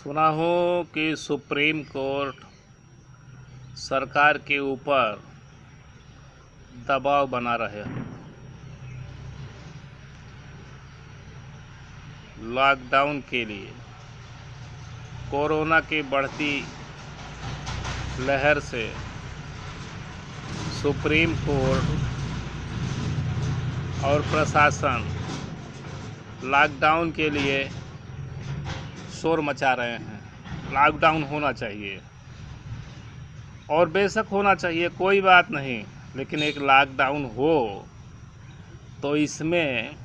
सुना हूँ कि सुप्रीम कोर्ट सरकार के ऊपर दबाव बना रहे हैं। लॉकडाउन के लिए कोरोना की बढ़ती लहर से सुप्रीम कोर्ट और प्रशासन लॉकडाउन के लिए शोर मचा रहे हैं। लॉकडाउन होना चाहिए और बेशक होना चाहिए, कोई बात नहीं, लेकिन एक लॉकडाउन हो तो इसमें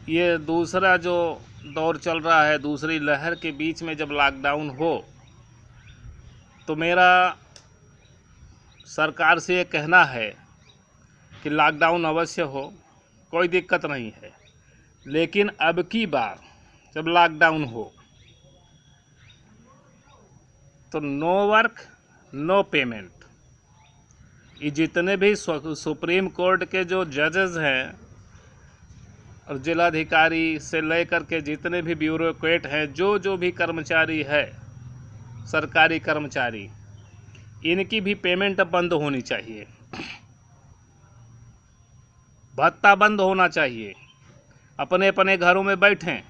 ये दूसरा जो दौर चल रहा है, दूसरी लहर के बीच में जब लॉकडाउन हो तो मेरा सरकार से ये कहना है कि लॉकडाउन अवश्य हो, कोई दिक्कत नहीं है, लेकिन अब की बार जब लॉकडाउन हो तो नो वर्क नो पेमेंट। ये जितने भी सुप्रीम कोर्ट के जो जजेस हैं और जिलाधिकारी से लेकर के जितने भी ब्यूरोक्रेट हैं, जो भी कर्मचारी है, सरकारी कर्मचारी, इनकी भी पेमेंट बंद होनी चाहिए, भत्ता बंद होना चाहिए। अपने अपने घरों में बैठें।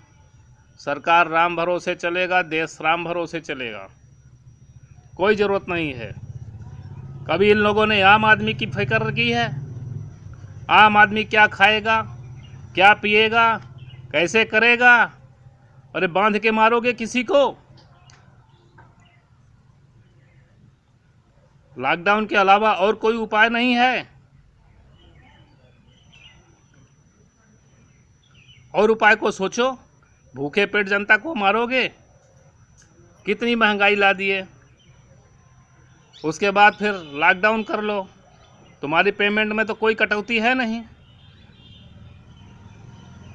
सरकार राम भरोसे चलेगा, देश राम भरोसे चलेगा, कोई ज़रूरत नहीं है। कभी इन लोगों ने आम आदमी की फिक्र की है? आम आदमी क्या खाएगा, क्या पिएगा, कैसे करेगा? अरे बांध के मारोगे किसी को? लॉकडाउन के अलावा और कोई उपाय नहीं है? और उपाय को सोचो। भूखे पेट जनता को मारोगे? कितनी महंगाई ला दिए, उसके बाद फिर लॉकडाउन कर लो। तुम्हारी पेमेंट में तो कोई कटौती है नहीं।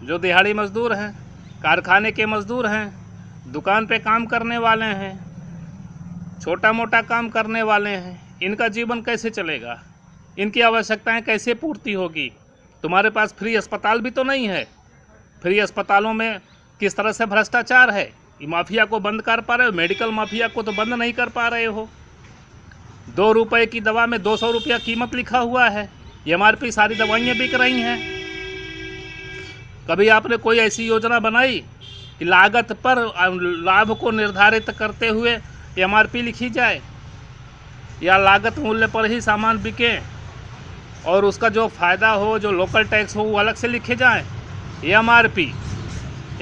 जो दिहाड़ी मजदूर हैं, कारखाने के मजदूर हैं, दुकान पे काम करने वाले हैं, छोटा मोटा काम करने वाले हैं, इनका जीवन कैसे चलेगा? इनकी आवश्यकताएं कैसे पूर्ति होगी? तुम्हारे पास फ्री अस्पताल भी तो नहीं है। फ्री अस्पतालों में किस तरह से भ्रष्टाचार है। ये माफिया को बंद कर पा रहे हो? मेडिकल माफिया को तो बंद नहीं कर पा रहे हो। 2 रुपये की दवा में 200 रुपया कीमत लिखा हुआ है। MRP सारी दवाइयाँ बिक रही हैं। कभी आपने कोई ऐसी योजना बनाई कि लागत पर लाभ को निर्धारित करते हुए MRP लिखी जाए, या लागत मूल्य पर ही सामान बिके और उसका जो फ़ायदा हो, जो लोकल टैक्स हो, वो अलग से लिखे जाए?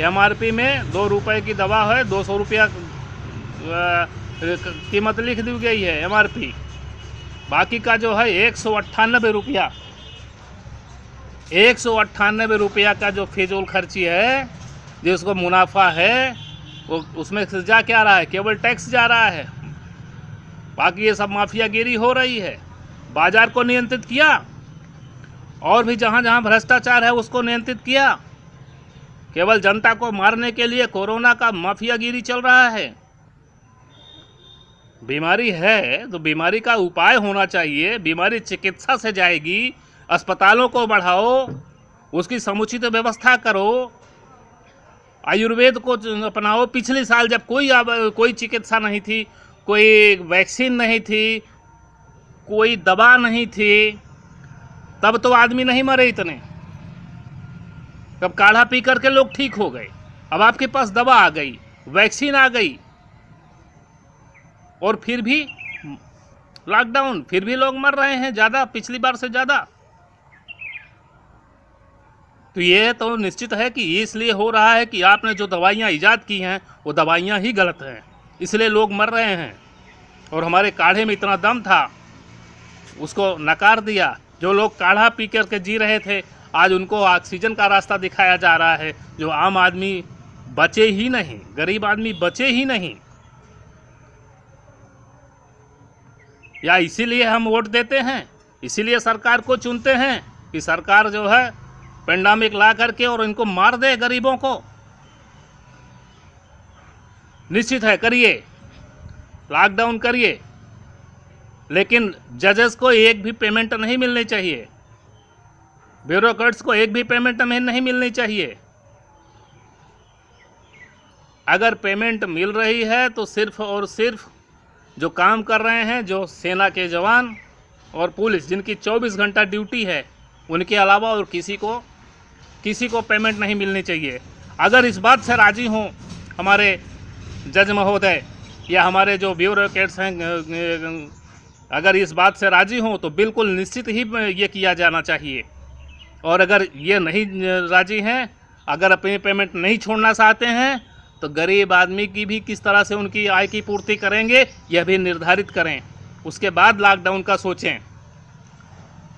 MRP में 2 रुपये की दवा है, 200 रुपया कीमत लिख दी गई है MRP। बाकी का जो है 198 रुपया, 198 रुपया का जो फिजूल खर्ची है, जिसको मुनाफा है, वो उसमें से जा क्या रहा है? केवल टैक्स जा रहा है। बाकी ये सब माफियागिरी हो रही है। बाजार को नियंत्रित किया और भी जहाँ जहाँ भ्रष्टाचार है उसको नियंत्रित किया। केवल जनता को मारने के लिए कोरोना का माफियागिरी चल रहा है। बीमारी है तो बीमारी का उपाय होना चाहिए। बीमारी चिकित्सा से जाएगी, अस्पतालों को बढ़ाओ, उसकी समुचित व्यवस्था करो, आयुर्वेद को अपनाओ। पिछले साल जब कोई चिकित्सा नहीं थी, कोई वैक्सीन नहीं थी, कोई दवा नहीं थी, तब तो आदमी नहीं मरे इतने। तब काढ़ा पी करके लोग ठीक हो गए। अब आपके पास दवा आ गई, वैक्सीन आ गई, और फिर भी लॉकडाउन, फिर भी लोग मर रहे हैं ज़्यादा, पिछली बार से ज़्यादा। तो ये तो निश्चित है कि इसलिए हो रहा है कि आपने जो दवाइयाँ ईजाद की हैं वो दवाइयाँ ही गलत हैं, इसलिए लोग मर रहे हैं। और हमारे काढ़े में इतना दम था, उसको नकार दिया। जो लोग काढ़ा पी करके जी रहे थे, आज उनको ऑक्सीजन का रास्ता दिखाया जा रहा है। जो आम आदमी बचे ही नहीं, गरीब आदमी बचे ही नहीं। या इसीलिए हम वोट देते हैं, इसीलिए सरकार को चुनते हैं कि सरकार जो है पेंडेमिक ला करके और इनको मार दे, गरीबों को। निश्चित है, करिए, लॉकडाउन करिए, लेकिन जजेस को एक भी पेमेंट नहीं मिलनी चाहिए, ब्यूरोक्रेट्स को एक भी पेमेंट नहीं मिलनी चाहिए। अगर पेमेंट मिल रही है तो सिर्फ और सिर्फ जो काम कर रहे हैं, जो सेना के जवान और पुलिस जिनकी 24 घंटा ड्यूटी है, उनके अलावा और किसी को पेमेंट नहीं मिलनी चाहिए। अगर इस बात से राज़ी हों हमारे जज महोदय या हमारे जो ब्यूरोक्रेट्स हैं, अगर इस बात से राज़ी हों तो बिल्कुल निश्चित ही ये किया जाना चाहिए। और अगर ये नहीं राज़ी हैं, अगर अपनी पेमेंट नहीं छोड़ना चाहते हैं, तो गरीब आदमी की भी किस तरह से उनकी आय की पूर्ति करेंगे यह भी निर्धारित करें। उसके बाद लॉकडाउन का सोचें।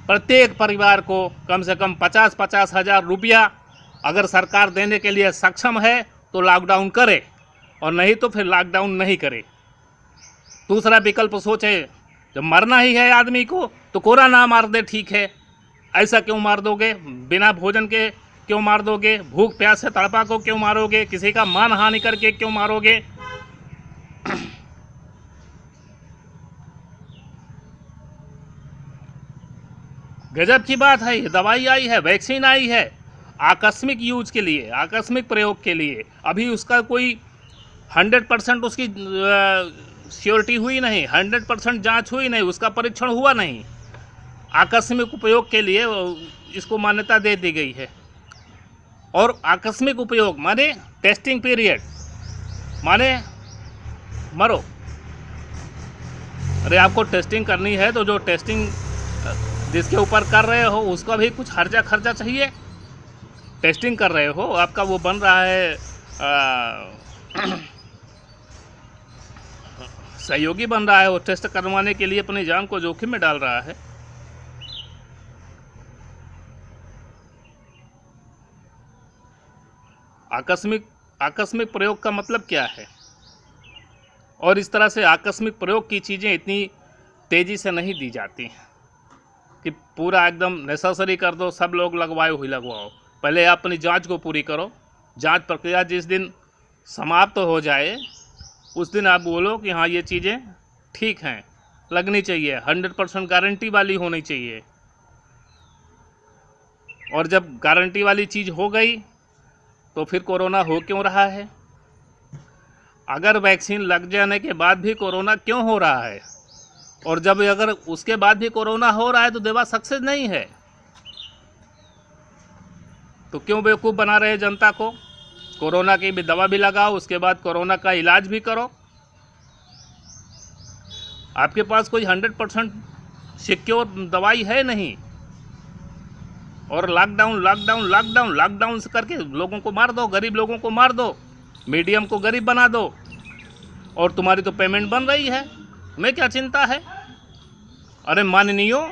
प्रत्येक परिवार को कम से कम 50-50 हज़ार रुपया अगर सरकार देने के लिए सक्षम है तो लॉकडाउन करे, और नहीं तो फिर लॉकडाउन नहीं करे। दूसरा विकल्प सोचे, जब मरना ही है आदमी को तो कोरोना मार दे, ठीक है। ऐसा क्यों मार दोगे? बिना भोजन के क्यों मार दोगे? भूख प्यास से तड़पा को क्यों मारोगे? किसी का मान हानि करके क्यों मारोगे? गजब की बात है। दवाई आई है, वैक्सीन आई है आकस्मिक यूज के लिए, आकस्मिक प्रयोग के लिए। अभी उसका कोई 100% उसकी श्योरिटी हुई नहीं, 100% जांच हुई नहीं, उसका परीक्षण हुआ नहीं। आकस्मिक उपयोग के लिए इसको मान्यता दे दी गई है। और आकस्मिक उपयोग माने टेस्टिंग पीरियड, माने मरो। अरे आपको टेस्टिंग करनी है तो जो टेस्टिंग जिसके ऊपर कर रहे हो उसका भी कुछ खर्चा चाहिए। टेस्टिंग कर रहे हो, आपका वो बन रहा है सहयोगी बन रहा है, वो टेस्ट करवाने के लिए अपनी जान को जोखिम में डाल रहा है। आकस्मिक प्रयोग का मतलब क्या है? और इस तरह से आकस्मिक प्रयोग की चीज़ें इतनी तेज़ी से नहीं दी जाती हैं कि पूरा एकदम नेसेसरी कर दो, सब लोग लगवाओ। पहले आप अपनी जांच को पूरी करो। जांच प्रक्रिया जिस दिन समाप्त हो जाए उस दिन आप बोलो कि हाँ ये चीज़ें ठीक हैं, लगनी चाहिए, 100% गारंटी वाली होनी चाहिए। और जब गारंटी वाली चीज़ हो गई तो फिर कोरोना हो क्यों रहा है? अगर वैक्सीन लग जाने के बाद भी कोरोना क्यों हो रहा है? और जब अगर उसके बाद भी कोरोना हो रहा है तो दवा सक्सेस नहीं है, तो क्यों बेवकूफ़ बना रहे जनता को? कोरोना की भी दवा भी लगाओ, उसके बाद कोरोना का इलाज भी करो। आपके पास कोई 100% सिक्योर दवाई है नहीं। और लॉकडाउन से करके लोगों को मार दो, गरीब लोगों को मार दो, मीडियम को गरीब बना दो, और तुम्हारी तो पेमेंट बन रही है, तुम्हें क्या चिंता है? अरे माननीयों,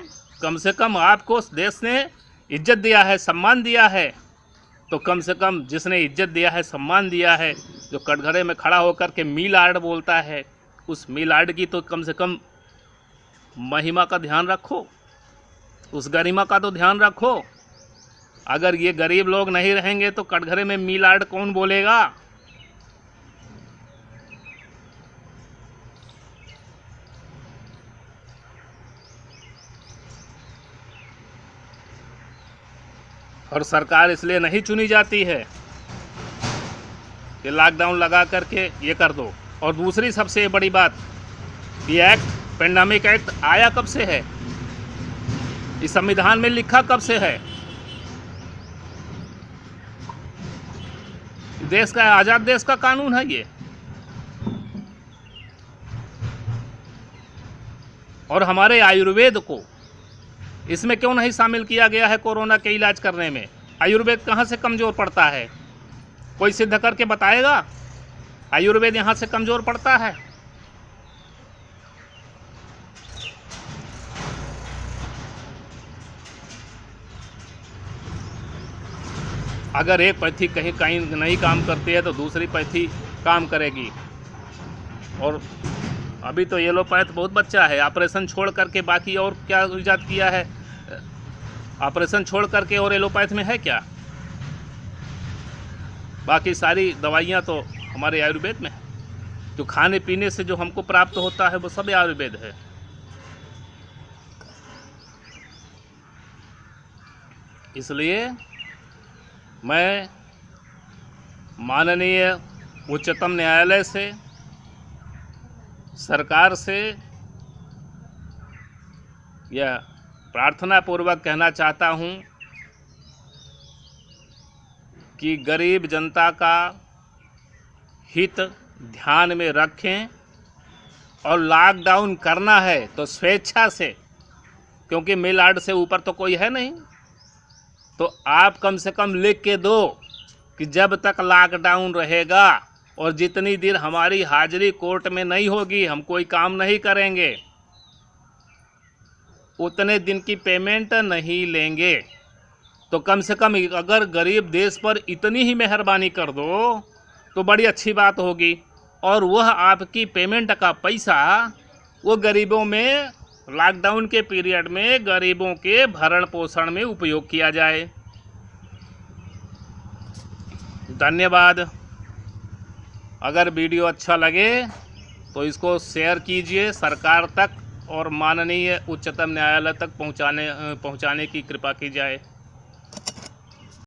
कम से कम आपको देश ने इज्जत दिया है, सम्मान दिया है, तो कम से कम जिसने इज्जत दिया है, सम्मान दिया है, जो कटघरे में खड़ा होकर के मी लॉर्ड बोलता है, उस मी लॉर्ड की तो कम से कम महिमा का ध्यान रखो, उस गरिमा का तो ध्यान रखो। अगर ये गरीब लोग नहीं रहेंगे तो कटघरे में मी लॉर्ड कौन बोलेगा? और सरकार इसलिए नहीं चुनी जाती है कि लॉकडाउन लगा करके ये कर दो। और दूसरी सबसे बड़ी बात, ये एक्ट, पेंडेमिक एक्ट आया कब से है? इस संविधान में लिखा कब से है? देश का, आज़ाद देश का कानून है ये। और हमारे आयुर्वेद को इसमें क्यों नहीं शामिल किया गया है कोरोना के इलाज करने में? आयुर्वेद कहाँ से कमज़ोर पड़ता है? कोई सिद्ध करके बताएगा आयुर्वेद यहाँ से कमज़ोर पड़ता है? अगर एक पैथी कहीं नहीं काम करती है तो दूसरी पैथी काम करेगी। और अभी तो एलोपैथ बहुत बच्चा है, ऑपरेशन छोड़ करके बाकी और क्या इजाद किया है? ऑपरेशन छोड़ करके और एलोपैथ में है क्या? बाकी सारी दवाइयाँ तो हमारे आयुर्वेद में है। जो खाने पीने से जो हमको प्राप्त होता है वो सब आयुर्वेद है। इसलिए मैं माननीय उच्चतम न्यायालय से, सरकार से यह प्रार्थना पूर्वक कहना चाहता हूं कि गरीब जनता का हित ध्यान में रखें और लॉकडाउन करना है तो स्वेच्छा से, क्योंकि मिल आर्ट से ऊपर तो कोई है नहीं। तो आप कम से कम लिख के दो कि जब तक लॉकडाउन रहेगा और जितनी देर हमारी हाजिरी कोर्ट में नहीं होगी, हम कोई काम नहीं करेंगे, उतने दिन की पेमेंट नहीं लेंगे। तो कम से कम अगर गरीब देश पर इतनी ही मेहरबानी कर दो तो बड़ी अच्छी बात होगी, और वह आपकी पेमेंट का पैसा वो गरीबों में लॉकडाउन के पीरियड में गरीबों के भरण पोषण में उपयोग किया जाए। धन्यवाद। अगर वीडियो अच्छा लगे तो इसको शेयर कीजिए सरकार तक और माननीय उच्चतम न्यायालय तक पहुंचाने की कृपा की जाए।